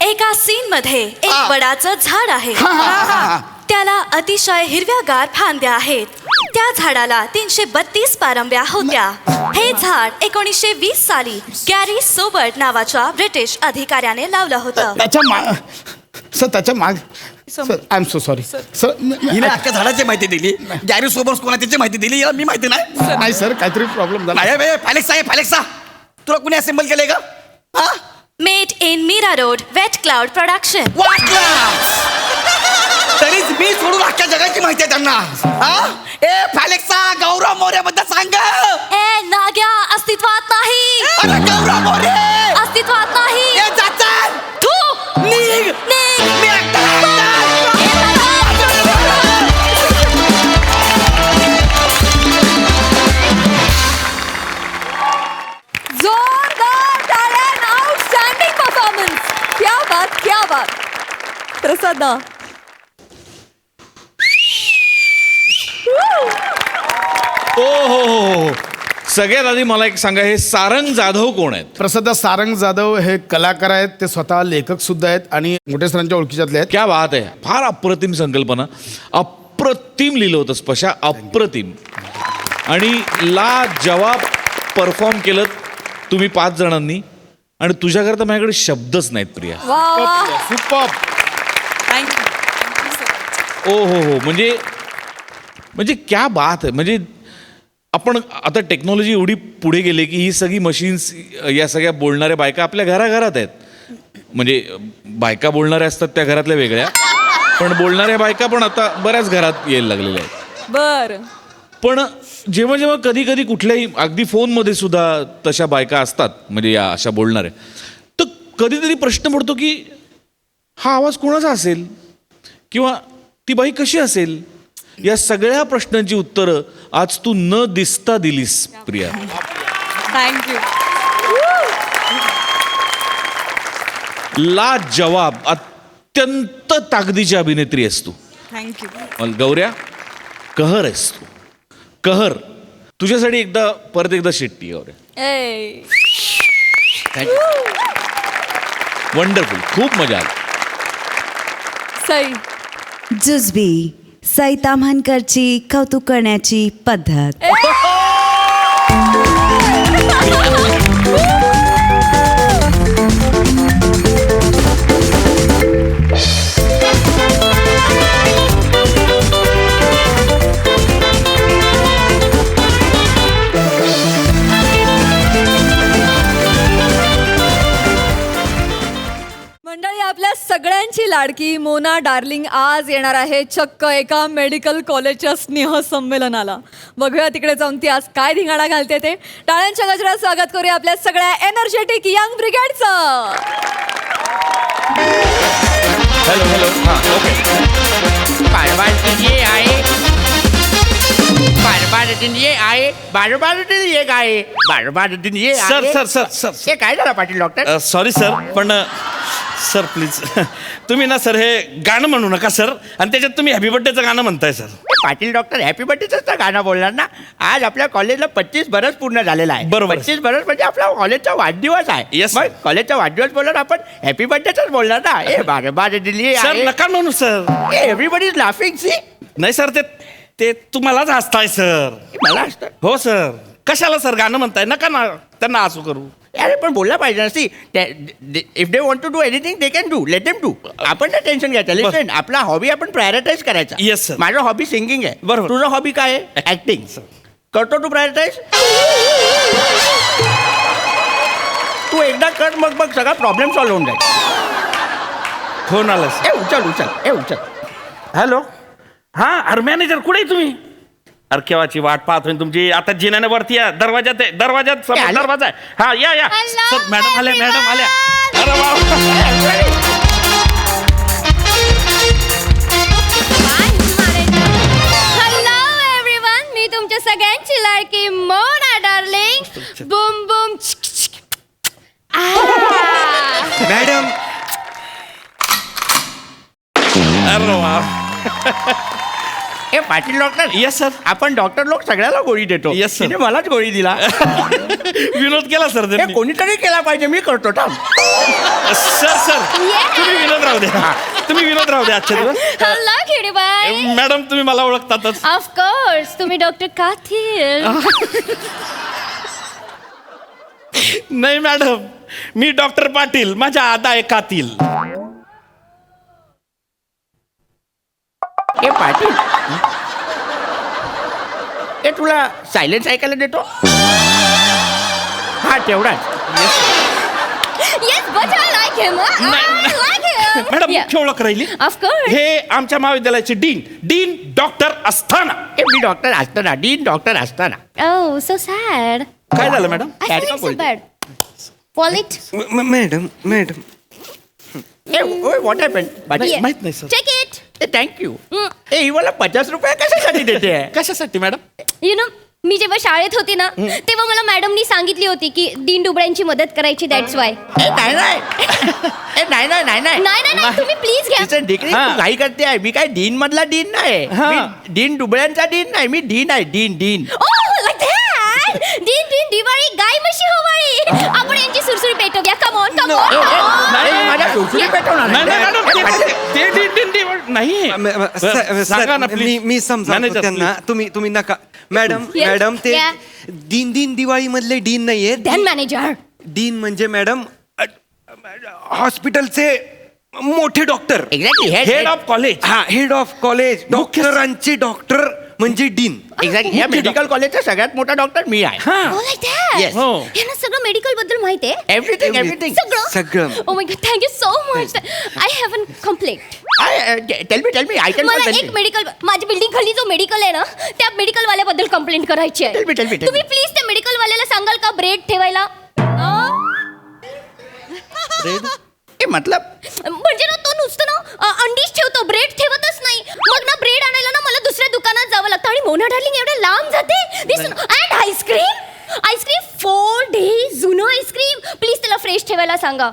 एका सीन मध्ये एक हा. वडाचं झाड आहे. हा. त्याला अतिशय हिरव्यागार फांद्या आहेत. त्या झाडाला 332 पारंब्या होत्या. हे झाड 1920 साली गॅरी सोबर्ट नावाच्या ब्रिटिश अधिकाऱ्याने लावलं होतं. त्याच्या माग sir I am so sorry sir. हिने अख्ख्या झाडाची माहिती दिली. गॅरी सोबर्स कोणा त्याची माहिती दिली याला मी माहिती नाही. नाही सर काहीतरी प्रॉब्लेम झाला. नाही फॅलेक्सा तुला कुणी असेंबल केलंय का? हा made in Mira Road wet cloud production. वाटला तरीच मी सोडून अख्ख्या जगाची माहिती आहे त्यांना. हा ए फॅलेक्सा गौरव मोरे बद्दल सांग. ए नाग्या अस्तित्वात नाही. अरे गौरव मोरे अस्तित्वात नाही. ए जाता तू निघ. मी एकटा जोरदार टाळ्या. Outstanding performance. क्या बात क्या बात. प्रसाद हो. सगळ्यात आधी मला एक सांगा, हे सारंग जाधव कोण आहेत? प्रसाद सारंग जाधव हे कलाकार आहेत. ते स्वतः लेखक सुद्धा आहेत आणि मोठे सरांच्या ओळखीच्यातले आहेत. क्या बात आहे. फार अप्रतिम संकल्पना. अप्रतिम लिहिलं होतं स्पशा. अप्रतिम. आणि ला जवाब परफॉर्म केलं तुम्ही 5 जणांनी. आणि तुझ्याकरता माझ्याकडे शब्दच नाहीत प्रिया. सुपर. ओ हो. म्हणजे क्या बात आहे. म्हणजे आपण आता टेक्नॉलॉजी एवढी पुढे गेली की ही सगळी मशीन्स या सगळ्या बोलणाऱ्या बायका आपल्या घराघरात आहेत. म्हणजे बायका बोलणाऱ्या असतात त्या घरातल्या वेगळ्या, पण बोलणाऱ्या बायका पण आता बऱ्याच घरात यायला लागलेल्या आहेत. बर पण जेव्हा जेव्हा कधी कधी कुठल्याही अगदी फोनमध्ये सुद्धा तशा बायका असतात म्हणजे या अशा बोलणाऱ्या, तर कधीतरी प्रश्न पडतो की हा आवाज कोणाचा असेल किंवा ती बाई कशी असेल. या सगळ्या प्रश्नांची उत्तरं आज तू न दिसता दिलीस प्रिया. थँक्यू. लाजवाब, अत्यंत ताकदीची अभिनेत्री आहेस तू. थँक्यू. गौऱ्या, कहर आहेस तू, कहर. तुझ्यासाठी परत एकदा शिट्टी गौऱ्या. ए वंडरफुल, खूप मजा आली. सई जुजबी सई ताम्हणकरची कौतुक करण्याची पद्धत. मंडळी, आपल्या सगळ्यांची लाडकी मोना डार्लिंग आज येणार आहे चक्क एका मेडिकल कॉलेजच्या स्नेहसंमेलनाला. बघूया तिकडे जाऊन ती आज काय धिंगाणा घालते ते. टाळ्यांच्या गजरात स्वागत करूया आपल्या सगळ्या एनर्जेटिक यंग ब्रिगेडचं. Hello hello. हां, ओके. बार ये आए, बार दिन ये आए, बार दिन ये गाए, बार दिन ये आए. सर हे काय झालं पाटील डॉक्टर? सॉरी सर, पण सर प्लीज तुम्ही ना सर हे गाणं म्हणू नका सर, आणि त्याच्यात तुम्ही हॅपी बर्थडेचं गाणं म्हणताय सर. पाटील डॉक्टर हॅपी बर्थडेच तर गाणं बोलणार ना. आज आपल्या कॉलेजला 25 बरस पूर्ण झालेला आहे. बरोबर. 25 बरस म्हणजे आपला कॉलेजचा वाढदिवस आहे. Yes, मग sir. कॉलेजचा वाढदिवस बोलणार आपण हॅपी बर्थडेच बोलणार ना. ए बार दिली सर नका म्हणू sir. Everybody is laughing. See नाही सर, ते तुम्हालाच हसताय सर. मला असतं. हो सर, कशाला सर गाणं म्हणताय, नका ना त्यांना असू करू. अरे पण बोलला पाहिजे ना. See if they want to do anything they can do, let them do. आपण ना टेन्शन घ्यायचं. लिसन, आपला हॉबी आपण प्रायोरिटाईज करायचा. Yes, sir. माझा हॉबी सिंगिंग आहे. बरोबर. तुझा हॉबी काय आहे? ऍक्टिंग. करतो तू प्रायोरिटाईज? तू एकदा कर, मग सगळा प्रॉब्लेम सॉल्व्ह होऊन जाईल. फोन आला सर. उचल. हॅलो. हां, अरे मॅनेजर कुठे आहे तुम्ही? अरे केव्हाची वाट पाहत होईन तुमची. आता जिन्याने वरती या, दरवाजात आहे, समोर आले? दरवाजा आहे. हा या सर, मॅडम आल्या. अरे वा. हॅलो एव्हरीवन, मी तुमच्या सगळ्यांची लाडकी मोना डार्लिंग. बुम बुम. मॅडम. अरे वा. ए पाटील डॉक्टर. Yes sir. आपण डॉक्टर लोक सगळ्याला गोळी देतो. Yes, sir. तिने मलाच गोळी दिला. विनोद केला सर हे त्यांनी. कोणीतरी केला पाहिजे. मी करतो थांब. सर तुम्ही विनोद राहू द्या. तुम्ही विनोद राहू द्या आजच्या दिवस. हॅलो किडीबाई. मॅडम तुम्ही मला ओळखतातच. ऑफकोर्स, तुम्ही डॉक्टर काथील. नाही मॅडम, मी डॉक्टर पाटील. माझ्या आदा आहे कातील. ए पाटील, ए तुला सायलेन्स ऐकायला देतो. हा तेवढाच. Yes, but I like him. I like him. Madam Yeah. मुख्य ओळख राहिली. Of course. हे आमच्या महाविद्यालयाचे डीन डॉक्टर असताना. ए मी डॉक्टर असताना, डीन डॉक्टर असताना. Oh, so sad. काय झालं madam? I feel it's so bad. Wallet. Madam ए व्हॉट हॅपन? Yeah. माहित नाही सर. Check it. ए थँक्यू. ए ही मला 50 रुपये कशासाठी देते? कशासाठी मॅडम? You know, मी जेव्हा शाळेत होती ना, तेव्हा मला मॅडमनी सांगितली होती की दीन दुबळ्यांची मदत करायची. That's why. ए नाही. नाही, तुम्ही प्लीज घ्या. तिचं डिग्री तू घाई करते आहे. मी काय डीन मधला डीन नाही. मी डीन डुबळ्यांचा डीन नाही. मी डीन आहे. डीन. Oh, like that. दीन दिवाळी गाय म्हशी होवाळी. आपण यांची सुरसुरी पेटवूया. Come on. नाही, माझ्या सुरसुरी पेटवणार नाही नाही. मॅडम, ते नाही. सांगा ना please. मी समजावतो Manager, त्यांना. please. तुम्ही नका. Madam Yes. ते Yeah. दीन दिवाळी मधले डीन नाहीये. Then manager. डीन म्हणजे मॅडम हॉस्पिटलचे मोठे doctor. Exactly head of college. हा, हेड ऑफ कॉलेज. डॉक्टरांचे डॉक्टर म्हणजे डीन. एक्झॅक्टली या मेडिकल कॉलेजचा सगळ्यात मोठा डॉक्टर मी आहे. Yes. यांना सगळं मेडिकल बद्दल माहित आहे. एव्हरीथिंग सगळं. Oh my God, thank you so much. I have an complaint. Tell me I can मला एक मेडिकल, माझी बिल्डिंग खाली जो मेडिकल आहे ना, त्या मेडिकल वाल्याबद्दल कंप्लेंट करायची आहे. Tell me. तुम्ही प्लीज त्या मेडिकल वाल्याला सांगाल का ब्रेड ठेवायला? मतलब म्हणजे ना तो नुसतं ना अंडीच ठेवतो, ब्रेड ठेवतच नाही. मग ना ब्रेड आणायला ना मला दुसऱ्या दुकानात जावं लागतं. आणि मोना डार्लिंग एवढं लांब जाते. अँड आईस्क्रीम 4 days जुनं आईस्क्रीम. प्लीज त्याला फ्रेश ठेवायला सांगा.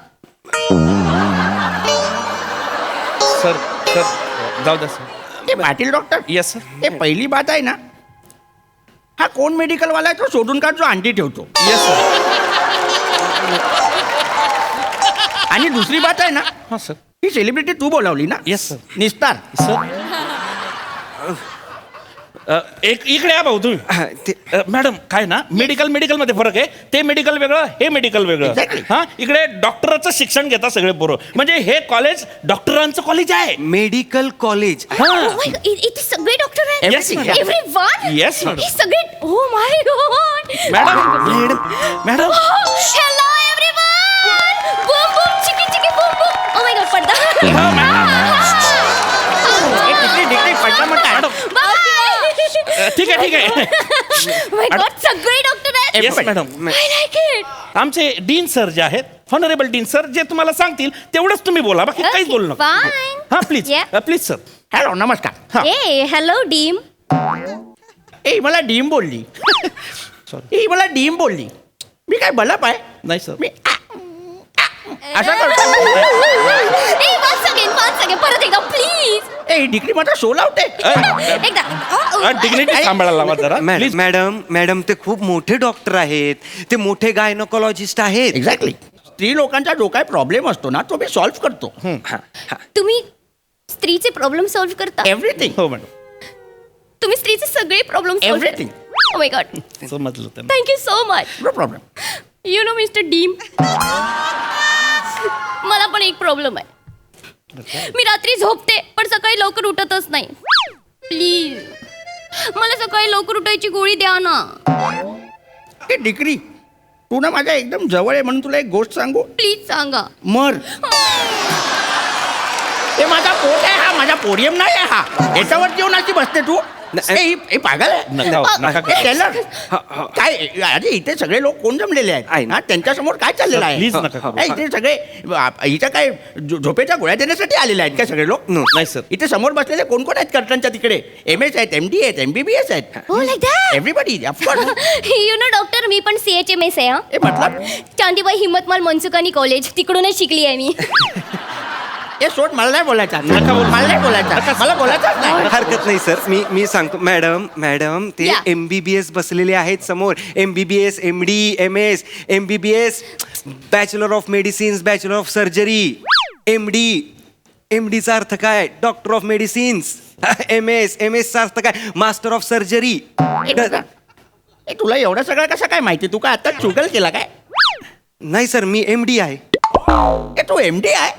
सर जाऊ द्या सर. ते पाटील डॉक्टर. Yes sir. ते पहिली बात आहे ना, हा कोण मेडिकल वाला आहे तो सोडून का जो अंडी ठेवतो. Yes sir. आणि दुसरी बात आहे ना, हां सर. ही सेलिब्रिटी तू बोलावली ना. Yes sir. निस्तार. सर एक इकडे या भाऊ तुम्ही. मॅडम काय ना, मेडिकल मध्ये फरक आहे. ते मेडिकल वेगळं, हे मेडिकल वेगळं. Exactly. हा इकडे डॉक्टराचं शिक्षण घेतात सगळे पोरं. म्हणजे हे कॉलेज डॉक्टरांचं कॉलेज आहे. Medical college. Oh my God, इथे सगळे डॉक्टर आहेत. Everything, yeah. Everyone? Yes, madam. हे सगळे. Oh my God. Madam Hello everyone. Boom boom chiki chiki boom boom. Oh my God, पडदा. डिग्री पडला मग काय. Bye. ठीक आहे. Oh my God, सगळे डॉक्टर आहेत. Yes madam. I like it. आमचे डीन सर जे आहेत, हॉनरेबल डीन सर, जे तुम्हाला सांगतील तेवढंच तुम्ही बोला, बाकी काहीच बोलू नका. Fine. हा please Yeah. Please sir. Hello नमस्कार. Hey, hello Deem. ए मला डीम बोलली. ए मला डीम बोलली. मी काय बलप आहे. नाही सर. मी असं करतो. Hey, once again, परत एकदा प्लीज. ए डिग्री माझा शो लावते. एकदा. डिग्निटी सांभाळायला लावा जरा प्लीज. मॅडम ते खूप मोठे डॉक्टर आहेत. ते मोठे गायनोकॉलॉजिस्ट आहेत. एक्झॅक्टली. स्त्री लोकांचा जो काय प्रॉब्लेम असतो ना, तो मी सॉल्व्ह करतो. तुम्ही स्त्रीचे प्रॉब्लेम सॉल्व्ह करता. एव्हरीथिंग. हो मॅडम. तुम्ही स्त्रीचे सगळे प्रॉब्लेम सॉल्व्ह Everything. करता. Oh my God. समजलं त्यांना. Thank you so much. No problem. You know Mr. Deem. मला पण एक प्रॉब्लेम आहे. मी रात्री झोपते पण सकाळी लवकर उठतच नाही. प्लीज मला सकाळी लवकर उठायची गोळी द्या ना. ए डिग्री, तू ना माझ्या एकदम जवळ आहे म्हणून तुला एक गोष्ट सांगू. प्लीज सांगा. मर. हे माझा पोट आहे, हा माझा पोडियम नाही आहे हा. याच्यावर जेवण अशी बसते तू. हे पागल नका करू. टेलर काय अरे इथे सगळे लोक कोण जमलेले आहेत हा, त्यांच्यासमोर काय चाललेलं आहे. Please नका करू. नाही, इथे सगळे इथं काय झोपेच्या गोळ्या देण्यासाठी आलेले आहेत का सगळे लोक. नाही सर. इथे समोर बसलेले कोण कोण आहेत कर्टनच्या तिकडे. MS आहेत, MD आहेत, MBBS आहेत. Oh, like that? Everybody of course. You know doctor, मी पण CHMS आहे. हे मतलब चांदीबाई हिम्मतमाल मनसुखानी कॉलेज, तिकडूनच शिकली आहे मी. हे सोड, मला नाही बोलायचं. नका बोलू. मला नाही बोलायचं. मला बोलायचंच नाही. हरकत नाही सर. मी सांगतो. मॅडम ते Yeah. MBBS बसलेले आहेत समोर. MBBS, MD, MS, MBBS, bachelor of medicines, bachelor of surgery. MDचा अर्थ काय? Doctor of medicines. MS चा अर्थ काय? Master of surgery. ए, तुला एवढं सगळं कसं काय माहिती? तू काय आता चुकल केला काय? नाही सर, मी MD आहे. ए, तू MD आहे?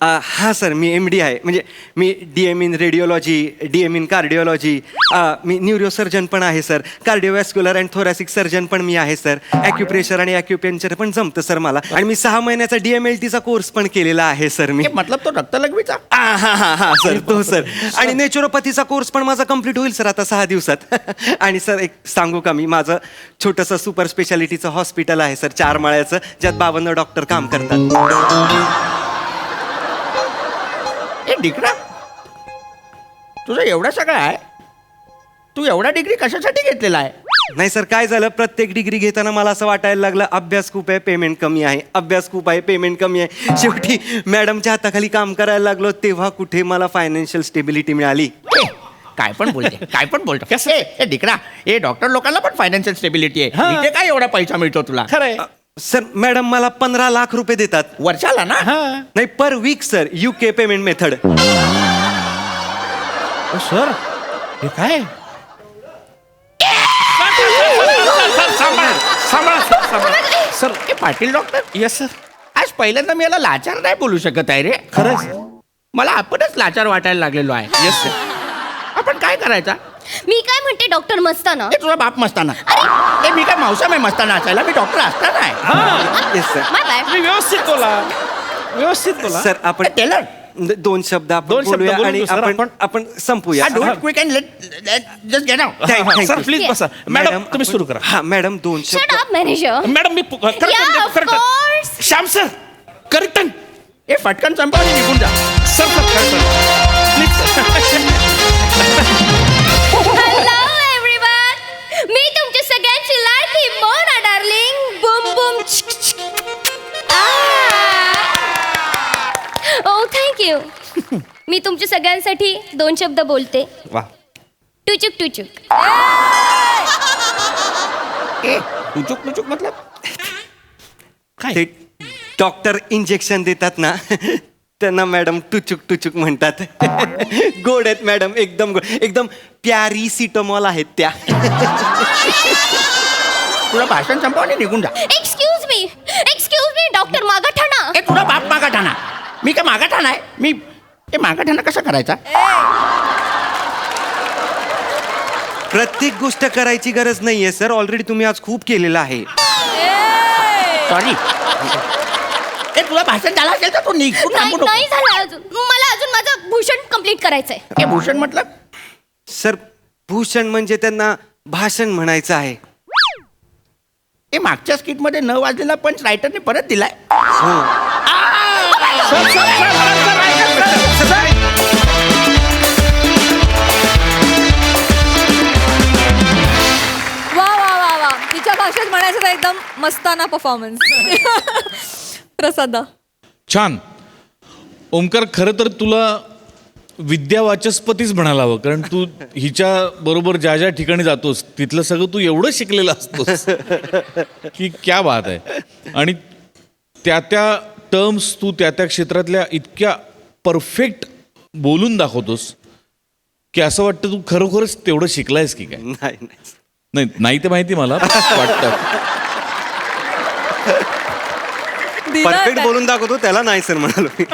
हां सर, मी MD आहे. म्हणजे मी DM in radiology, DM in cardiology. Me neurosurgeon पण आहे sir. Cardiovascular and thoracic surgeon पण मी आहे सर. ॲक्युप्रेशर आणि ॲक्युपेंचर पण जमतं सर मला. आणि मी 6 महिन्याचा DMLTचा कोर्स पण केलेला आहे सर मी. ए, मतलब तो रक्तलघवीचा? हां सर, तो सर. आणि नेचरोपॅथीचा कोर्स पण माझा कम्प्लीट होईल सर आता 6 दिवसात. आणि सर एक सांगू का, मी माझं छोटंसं सुपर स्पेशालिटीचं हॉस्पिटल आहे सर, 4 माळ्याचं, ज्यात 52 डॉक्टर काम करतात. ए डिग्रा, तुझं एवढं सगळं आहे, तू एवढा डिग्री कशासाठी घेतलेला आहे? नाही सर, काय झालं, प्रत्येक डिग्री घेताना मला असं वाटायला लागलं अभ्यास खूप आहे, पेमेंट कमी आहे. अभ्यास खूप आहे, पेमेंट कमी आहे. शेवटी मॅडमच्या हाताखाली काम करायला लागलो, तेव्हा कुठे मला फायनान्शियल स्टेबिलिटी मिळाली. काय पण बोलतो कसं ए डिग्रा, हे डॉक्टर लोकांना पण फायनान्शियल स्टेबिलिटी आहे. इथे काय एवढा पैसा मिळतो तुला? खरंय सर, मॅडम मला 15 लाख रुपये देतात वर्षाला ना? नाही, पर weak sir. UK payment method. Sir हे काय? सर, हे पाटील डॉक्टर. Yes sir. आज पहिल्यांदा मी याला लाचार नाही बोलू शकत आहे रे. खरंच. मला आपणच लाचार वाटायला लागलेलो आहे. Yes sir. आपण काय करायचा? मी काय म्हणते डॉक्टर मस्ताना ए तुला बाप मस्ताना ए मी काय मावसा मस्ताना असायला मी डॉक्टर असताना आहे येस सर माय बॅड. तुम्ही व्यवस्थित बोला व्यवस्थित बोला सर आपण टेलर दोन शब्द आपण दोन शब्द बोलूया बोलून आणि घेऊ, सर, आपण संपूया do it quick and let just get out Thank you. Sir please बसा मॅडम तुम्ही सुरू करा हा मॅडम दोन शट शब्द अप मॅनेजर. मॅडम मी Yeah, of course. Shyam sir curtain ए फटकन संपवून निघून जा सर कर्टन हॅलो एव्हरीवन. मी तुमच्या सगळ्यांची लाडकी मोना डार्लिंग बुम बुम. ओ थँक्यू. मी तुमच्या सगळ्यांसाठी 2 शब्द बोलते. वा टुचुक टुचुक. ए टुचुक मतलब ते डॉक्टर इंजेक्शन देतात ना त्यांना मॅडम टुचुक म्हणतात. गोड आहेत मॅडम एकदम गोड एकदम प्यारी सिटोमॉल आहेत त्या. तुला भाषण संपवून निघून जा एक्सक्यूज मी डॉक्टर मागाठाणा. ए तुला बाप मागाठाणा मी काय मागाठाणा आहे मी ए मागाठाणा कसा करायचा प्रत्येक गोष्ट करायची गरज नाहीये सर ऑलरेडी तुम्ही आज खूप केलेलं आहे. सॉरी ए तुला भाषण झालं असेल तर तू निघून नाही थांबू नाही नको झालं अजून. मला अजून माझं भूषण कंप्लीट करायचंय. ए भूषण म्हटलं सर भूषण म्हणजे त्यांना भाषण म्हणायचं आहे. ए मागच्या स्किट मध्ये न वाजलेला पंच रायटरने परत दिलाय हो वा वा वा वा तिच्या भाषेत म्हणायचं तर एकदम मस्ताना परफॉर्मन्स. प्रसादा. छान ओमकार खरं तर तुला विद्यावाचस्पतीच म्हणायला हवं कारण तू हिच्या बरोबर ज्या ज्या ठिकाणी जातोस तिथलं सगळं तू एवढं शिकलेलं असतोस की क्या बात आहे. आणि त्या टर्म्स तू त्या क्षेत्रातल्या इतक्या परफेक्ट बोलून दाखवतोस की असं वाटतं तू खरोखरच तेवढं शिकलायस की काय. नाही नाही ते माहिती मला वाटतं. परफेक्ट बोलून दाखवतो त्याला नाही सर म्हणालो मी.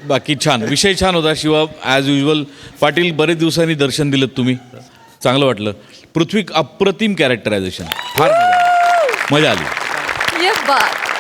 बाकी छान विषय छान होता शिवा ॲज युजल. पाटील बरेच दिवसांनी दर्शन दिलं तुम्ही चांगलं वाटलं. पृथ्वी अप्रतिम कॅरेक्टरायझेशन फार मजा आली. ये बात.